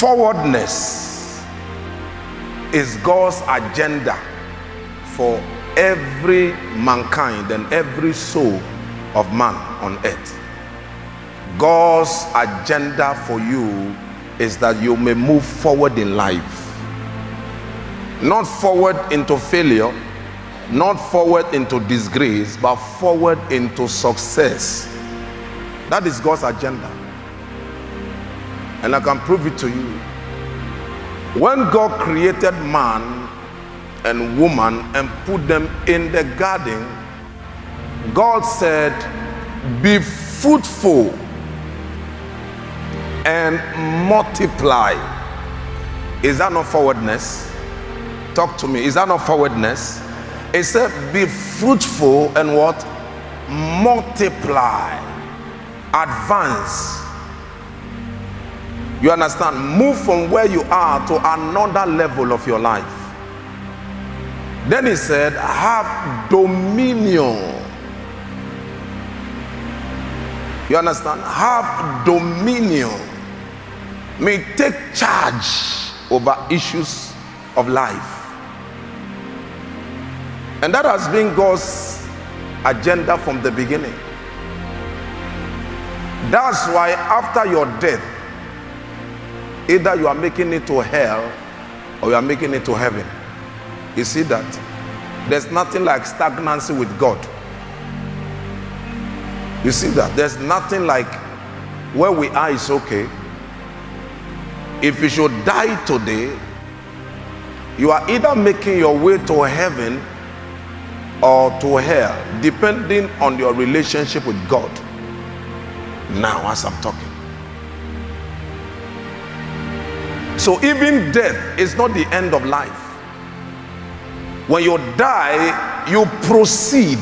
Forwardness is God's agenda for every mankind and every soul of man on earth. God's agenda for you is that you may move forward in life. Not forward into failure, not forward into disgrace, but forward into success. That is God's agenda. And I can prove it to you. When God created man and woman and put them in the garden, God said, be fruitful and multiply. Is that not forwardness? Talk to me. Is that not forwardness? It said, be fruitful and what? Multiply. Advance. You understand? Move from where you are to another level of your life. Then he said, have dominion. You understand? Have dominion. May take charge over issues of life. And that has been God's agenda from the beginning. That's why after your death, either you are making it to hell or you are making it to heaven. You see that? There's nothing like stagnancy with God. You see that? There's nothing like where we are is okay. If you should die today, you are either making your way to heaven or to hell, depending on your relationship with God. Now, as I'm talking. So even death is not the end of life. When you die, you proceed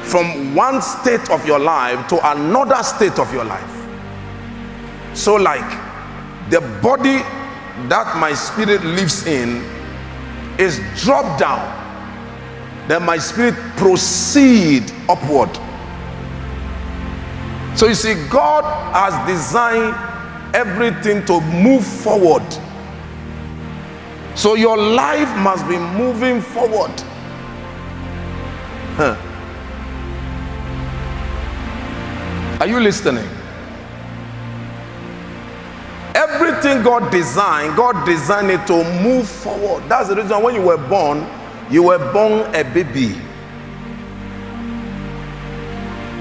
from one state of your life to another state of your life. So like the body that my spirit lives in is dropped down, then my spirit proceed upward. So you see, God has designed everything to move forward. So your life must be moving forward. Are you listening? Everything God designed it to move forward. That's the reason when you were born a baby.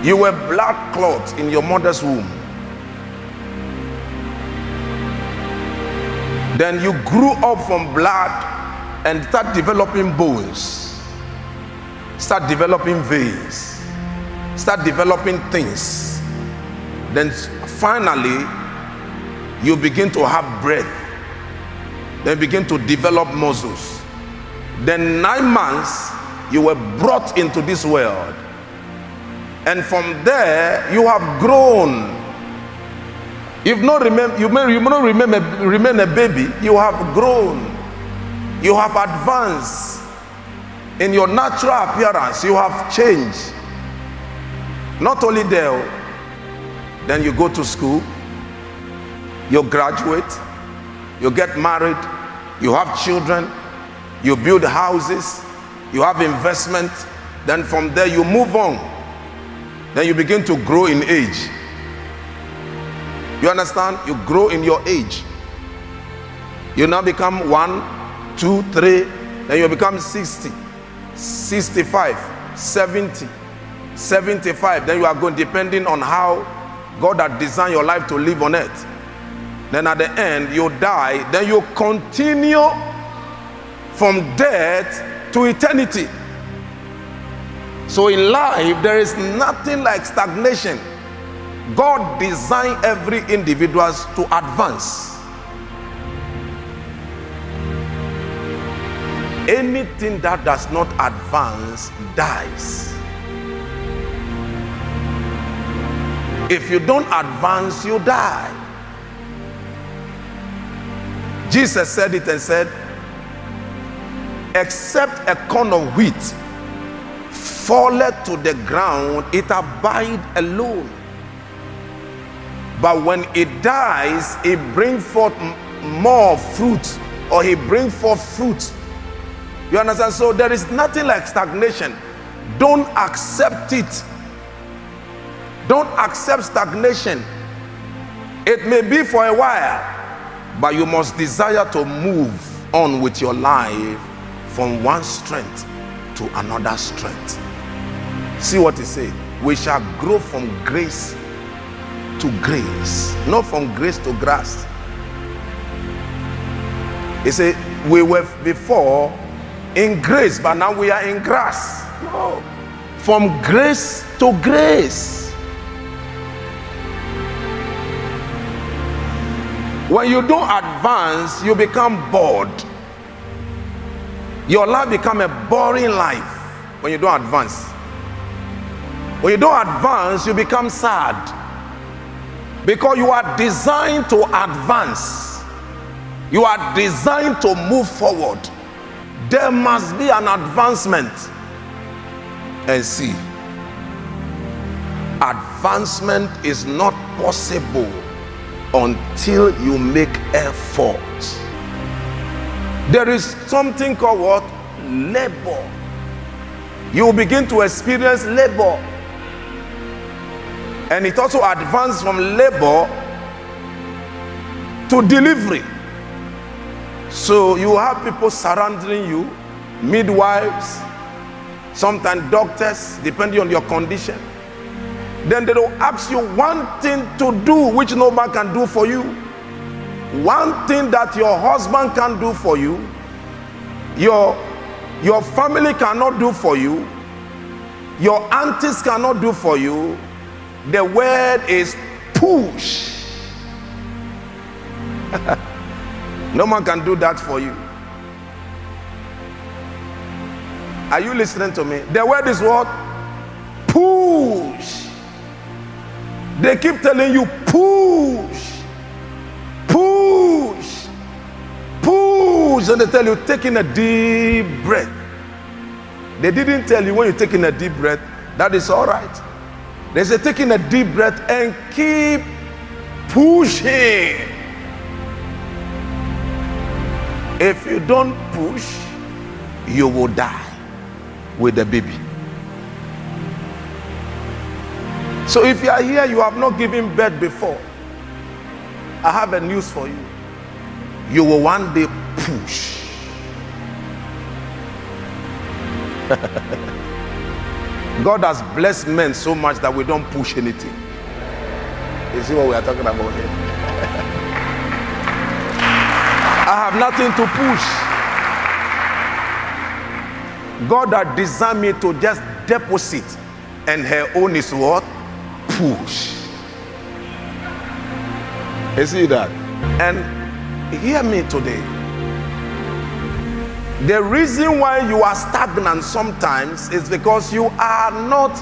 You were blood clots in your mother's womb. Then you grew up from blood and start developing bones, start developing veins, start developing things. Then finally, you begin to have breath. Then begin to develop muscles. Then 9 months, you were brought into this world. And from there, you have grown. You may not remain a baby. You have grown. You have advanced. In your natural appearance, you have changed. Not only there, then you go to school, you graduate, you get married, you have children, you build houses, you have investment. Then from there you move on. Then you begin to grow in age. You understand? You grow in your age. You now become 1, 2, 3, then you become 60, 65, 70, 75. Then you are going, depending on how God has designed your life to live on earth. Then at the end, you die. Then you continue from death to eternity. So in life, there is nothing like stagnation. God designed every individual to advance. Anything that does not advance dies. If you don't advance, you die. Jesus said it and said, except a corn of wheat falleth to the ground, it abide alone. But when it dies, it brings forth more fruit, or he brings forth fruit. You understand? So there is nothing like stagnation. Don't accept it. Don't accept stagnation. It may be for a while, but you must desire to move on with your life from one strength to another strength. See what he said? We shall grow from grace to grace, not from grace to grass. He said, we were before in grace, but now we are in grass. No. From grace to grace. When you don't advance, you become bored. Your life becomes a boring life when you don't advance. When you don't advance, you become sad. Because you are designed to advance. You are designed to move forward. There must be an advancement. And see, advancement is not possible until you make effort. There is something called what? Labor. You will begin to experience labor. And it also advances from labor to delivery. So you have people surrounding you, midwives, sometimes doctors, depending on your condition. Then they will ask you one thing to do which no man can do for you. One thing that your husband can do for you, your family cannot do for you, your aunties cannot do for you. The word is push. No man can do that for you. Are you listening to me? The word is what? Push. They keep telling you push, push, push, and they tell you taking a deep breath. They didn't tell you when you're taking a deep breath that is all right. They say taking a deep breath and keep pushing. If you don't push, you will die with the baby. So if you are here, you have not given birth before, I have a news for you. You will one day push. God has blessed men so much that we don't push anything. You see what we are talking about here? I have nothing to push. God had designed me to just deposit, and her own is what? Push. You see that? And hear me today. The reason why you are stagnant sometimes is because you are not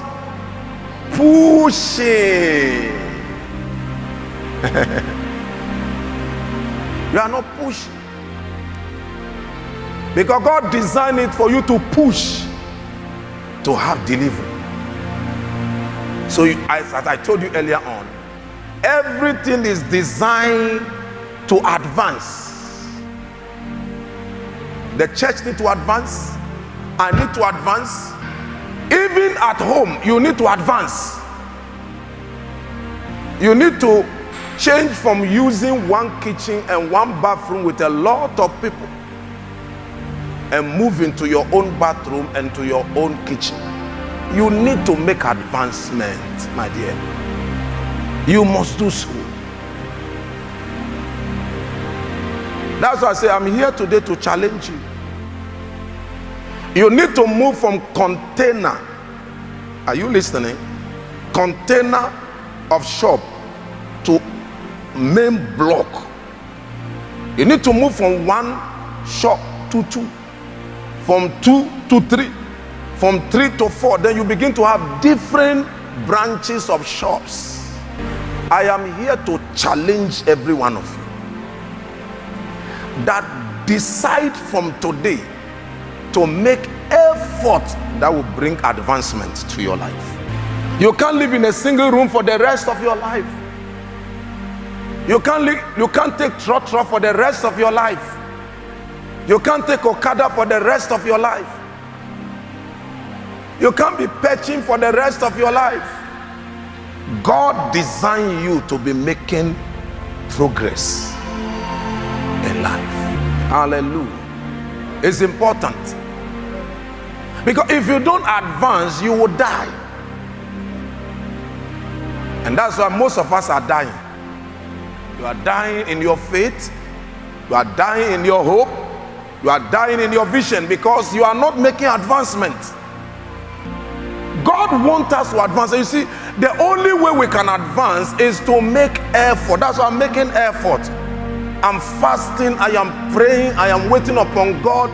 pushing. You are not pushing. Because God designed it for you to push, to have delivery. So as I told you earlier on, everything is designed to advance. The church needs to advance. I need to advance. Even at home, you need to advance. You need to change from using one kitchen and one bathroom with a lot of people and move into your own bathroom and to your own kitchen. You need to make advancement, my dear. You must do so. That's why I say I'm here today to challenge you. You need to move from container. Are you listening? Container of shop to main block. You need to move from one shop to two, from 2 to 3, from 3 to 4. Then you begin to have different branches of shops. I am here to challenge every one of you that decide from today to make effort that will bring advancement to your life. You can't live in a single room for the rest of your life. You can't take trotro for the rest of your life. You can't take Okada for the rest of your life. You can't be patching for the rest of your life. God designed you to be making progress in life. Hallelujah. It's important. Because if you don't advance, you will die. And that's why most of us are dying. You are dying in your faith. You are dying in your hope. You are dying in your vision because you are not making advancement. God wants us to advance. You see, the only way we can advance is to make effort. That's why I'm making effort. I'm fasting, I am praying, I am waiting upon God.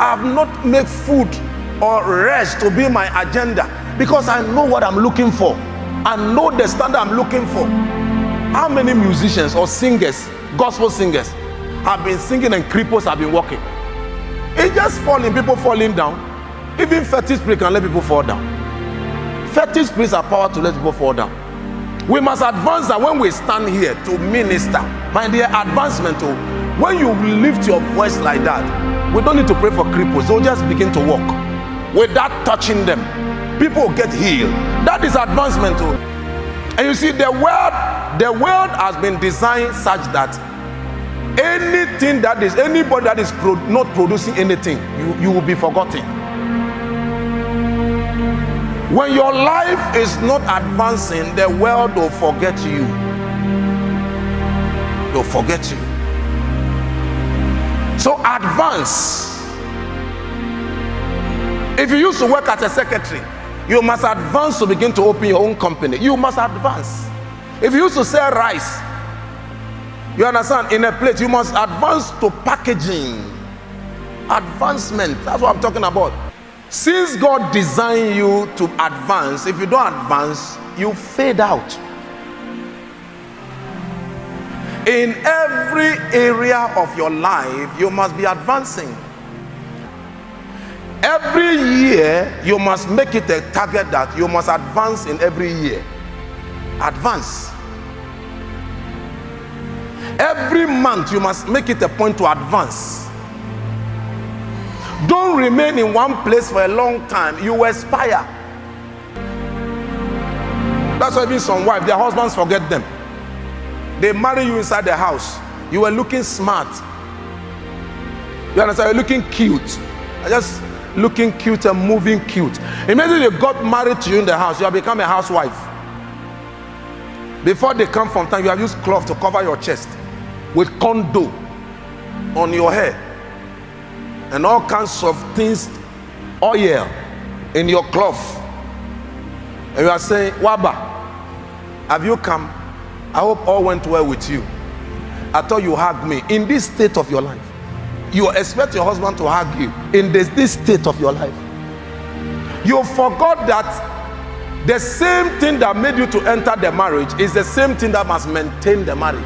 I have not made food or rest to be my agenda because I know what I'm looking for. I know the standard I'm looking for. How many musicians or singers, gospel singers, have been singing and cripples have been walking? It's just falling, people falling down. Even fetish priests can let people fall down. Fetish priests have power to let people fall down. We must advance that when we stand here to minister. My dear, advancement. When you lift your voice like that, we don't need to pray for cripples. They'll just begin to walk without touching them. People get healed. That is advancement. And you see, the world has been designed such that anything that is, anybody that is not producing anything, you will be forgotten. When your life is not advancing, the world will forget you. They'll forget you. So advance. If you used to work as a secretary, you must advance to begin to open your own company. You must advance. If you used to sell rice, you understand, in a plate, you must advance to packaging. Advancement, that's what I'm talking about. Since God designed you to advance, if you don't advance, you fade out. In every area of your life, you must be advancing. Every year, you must make it a target that you must advance in every year. Advance. Every month, you must make it a point to advance. Don't remain in one place for a long time. You will expire. That's why even some wives, their husbands forget them. They marry you inside the house. You were looking smart. You understand? You're looking cute. Just looking cute and moving cute. Imagine you got married to you in the house. You have become a housewife. Before they come from time, you have used cloth to cover your chest with condo on your hair. And all kinds of things, oil in your cloth. And you are saying, Waba, have you come? I hope all went well with you. I thought you hugged me. In this state of your life, you expect your husband to hug you. In this state of your life, you forgot that the same thing that made you to enter the marriage is the same thing that must maintain the marriage.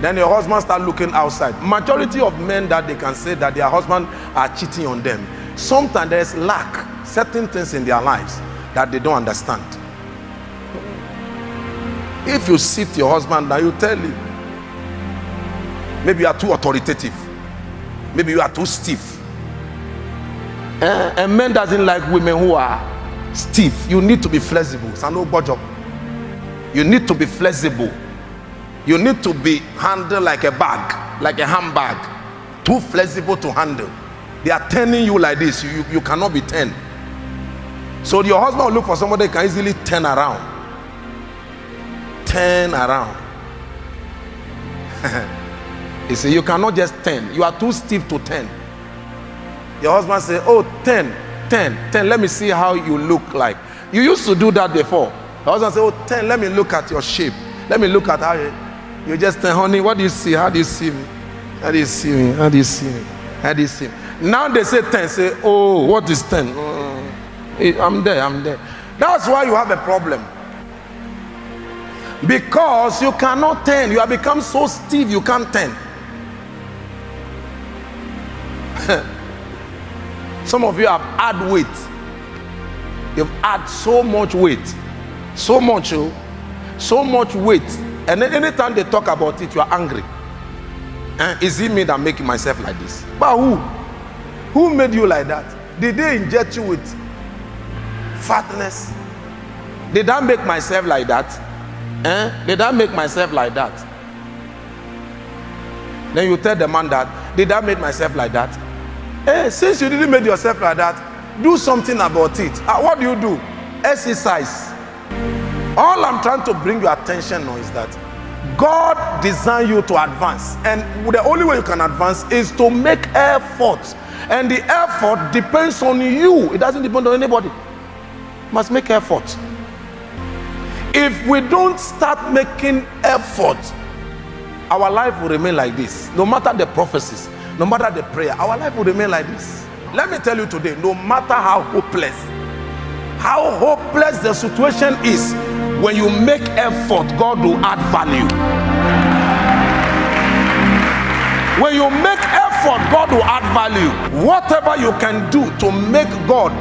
Then your husband start looking outside. Majority of men that they can say that their husband are cheating on them, sometimes there's lack certain things in their lives that they don't understand. If you sit your husband down, you tell him, maybe you are too authoritative, maybe you are too stiff. And men doesn't like women who are stiff. You need to be flexible. You need to be flexible. You need to be handled like a bag, like a handbag. Too flexible to handle. They are turning you like this. You cannot be turned. So your husband will look for somebody that can easily turn around. Turn around. You see, you cannot just turn. You are too stiff to turn. Your husband say, oh, turn. Let me see how you look like. You used to do that before. Your husband say, oh, turn. Let me look at your shape. Let me look at how you just turn. Honey, what do you see? How do you see me? How do you see me? How do you see me? How do you see me? Now they say 10. Say, oh, what is 10? I'm there. That's why you have a problem. Because you cannot turn. You have become so stiff you can't turn. Some of you have added weight. You've added so much weight. So much weight And then anytime they talk about it, you are angry. Is it me that making myself like this? But who? Who made you like that? Did they inject you with fatness? Did I make myself like that? Did I make myself like that? Then you tell the man that, did I make myself like that? Since you didn't make yourself like that, do something about it. What do? Exercise. All I'm trying to bring your attention on is that God designed you to advance, and the only way you can advance is to make effort, and the effort depends on you. It doesn't depend on anybody. You must make effort. If we don't start making effort, our life will remain like this. No matter the prophecies, no matter the prayer, our life will remain like this. Let me tell you today, no matter how hopeless the situation is, when you make effort, God will add value. When you make effort, God will add value. Whatever you can do to make God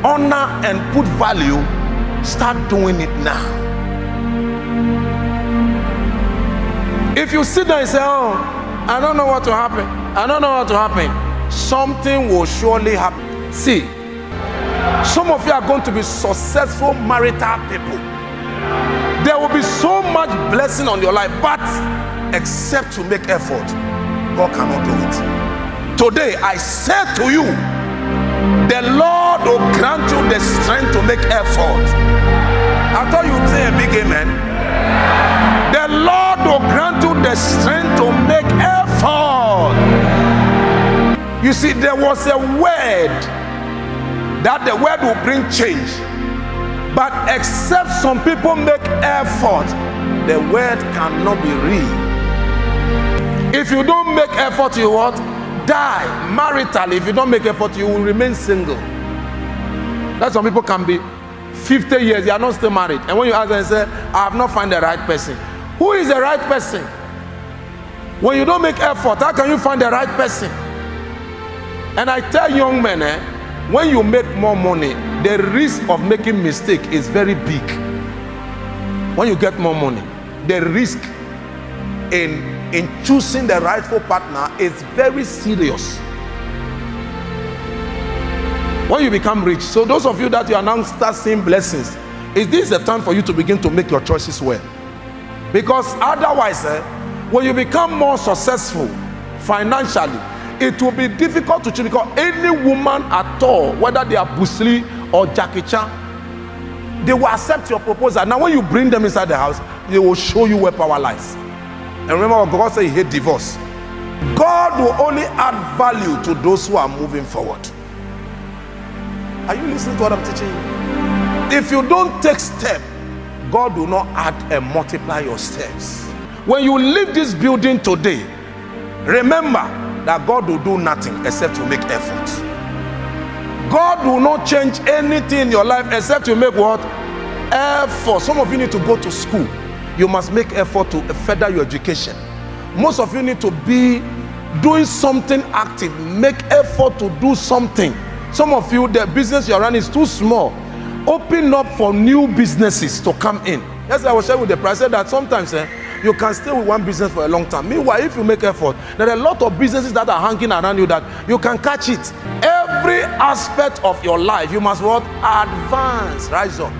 honor and put value, start doing it now. If you sit there and say, oh, I don't know what to happen, I don't know what to happen, something will surely happen. See, some of you are going to be successful marital people. There will be so much blessing on your life, but except to make effort, God cannot do it. Today, I say to you, the Lord will grant you the strength to make effort. I thought you would say a big amen. The Lord will grant you the strength to make effort. You see, there was a word that the word will bring change, but except some people make effort, the word cannot be real. If you don't make effort, you what? Die. Marital, if you don't make effort, you will remain single. That's some people can be 50 years, they are not still married, and when you ask them, they say, I have not found the right person. Who is the right person? When you don't make effort, how can you find the right person? And I tell young men, when you make more money, the risk of making mistake is very big. When you get more money, the risk in choosing the rightful partner is very serious. When you become rich, so those of you that you are now start seeing blessings, is this the time for you to begin to make your choices well? Because otherwise, when you become more successful financially, it will be difficult to choose, because any woman at all, whether they are Bruce Lee or Jackie Chan, they will accept your proposal. Now when you bring them inside the house, they will show you where power lies. And remember what God said, He hates divorce. God will only add value to those who are moving forward. Are you listening to what I'm teaching you? If you don't take steps, God will not add and multiply your steps. When you leave this building today, remember that God will do nothing except you make effort. God will not change anything in your life except you make what? Effort. Some of you need to go to school. You must make effort to further your education. Most of you need to be doing something active. Make effort to do something. Some of you, the business you're running is too small. Open up for new businesses to come in. Yes, I was sharing with the price. I said that sometimes you can stay with one business for a long time. Meanwhile, if you make effort, there are a lot of businesses that are hanging around you that you can catch it. Every aspect of your life, you must what? Advance. Rise up.